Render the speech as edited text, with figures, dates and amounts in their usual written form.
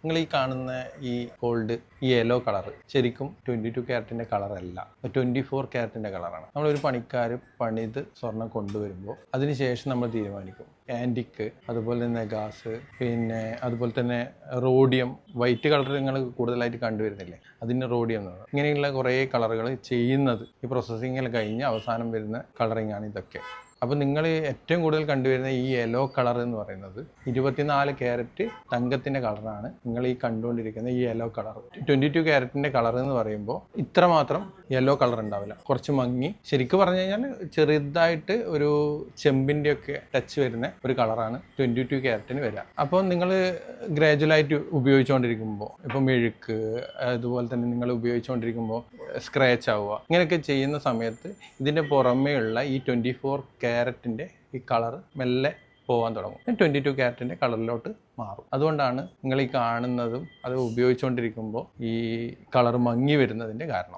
നിങ്ങൾ ഈ കാണുന്ന ഈ ഗോൾഡ്, ഈ യെല്ലോ കളർ ശരിക്കും 22 ക്യാരറ്റിൻ്റെ കളറല്ല, 24 ക്യാരറ്റിൻ്റെ കളറാണ്. നമ്മളൊരു പണിക്കാർ പണിത് സ്വർണം കൊണ്ടുവരുമ്പോൾ അതിനുശേഷം നമ്മൾ തീരുമാനിക്കും ആൻറ്റിക്ക്, അതുപോലെ തന്നെ നെഗാസ്, പിന്നെ അതുപോലെ തന്നെ റോഡിയം, വൈറ്റ് കളർ നിങ്ങൾ കൂടുതലായിട്ട് കണ്ടുവരുന്നില്ലേ, അതിന് റോഡിയം എന്ന് പറയുന്നത്. ഇങ്ങനെയുള്ള കുറേ കളറുകൾ ചെയ്യുന്നത് ഈ പ്രോസസ്സിങ്ങിൽ കഴിഞ്ഞ് അവസാനം വരുന്ന കളറിങ് ആണ് ഇതൊക്കെ. അപ്പോൾ നിങ്ങൾ ഏറ്റവും കൂടുതൽ കണ്ടുവരുന്ന ഈ യെല്ലോ കളർ എന്ന് പറയുന്നത് 24 ക്യാരറ്റ് തങ്കത്തിൻ്റെ കളറാണ്. നിങ്ങൾ ഈ കണ്ടുകൊണ്ടിരിക്കുന്ന ഈ യെല്ലോ കളർ 22 ക്യാരറ്റിൻ്റെ കളർ എന്ന് പറയുമ്പോൾ ഇത്രമാത്രം യെല്ലോ കളർ ഉണ്ടാവില്ല, കുറച്ച് മങ്ങി, ശരിക്കും പറഞ്ഞു കഴിഞ്ഞാൽ ചെറുതായിട്ട് ഒരു ചെമ്പിൻ്റെ ഒക്കെ ടച്ച് വരുന്ന ഒരു കളറാണ് 22 ക്യാരറ്റിന് വരിക. അപ്പോൾ നിങ്ങൾ ഗ്രാജുവലായിട്ട് ഉപയോഗിച്ചുകൊണ്ടിരിക്കുമ്പോൾ, ഇപ്പോൾ മെഴുക്ക് അതുപോലെ തന്നെ നിങ്ങൾ ഉപയോഗിച്ചുകൊണ്ടിരിക്കുമ്പോൾ സ്ക്രാച്ച് ആവുക, ഇങ്ങനെയൊക്കെ ചെയ്യുന്ന സമയത്ത് ഇതിൻ്റെ പുറമേയുള്ള ഈ 24 ക്യാരറ്റിൻ്റെ ഈ കളർ മെല്ലെ പോകാൻ തുടങ്ങും, 22 ക്യാരറ്റിൻ്റെ കളറിലോട്ട് മാറും. അതുകൊണ്ടാണ് നിങ്ങൾ ഈ കാണുന്നതും അത് ഉപയോഗിച്ചുകൊണ്ടിരിക്കുമ്പോൾ ഈ കളർ മങ്ങി വരുന്നതിൻ്റെ കാരണം.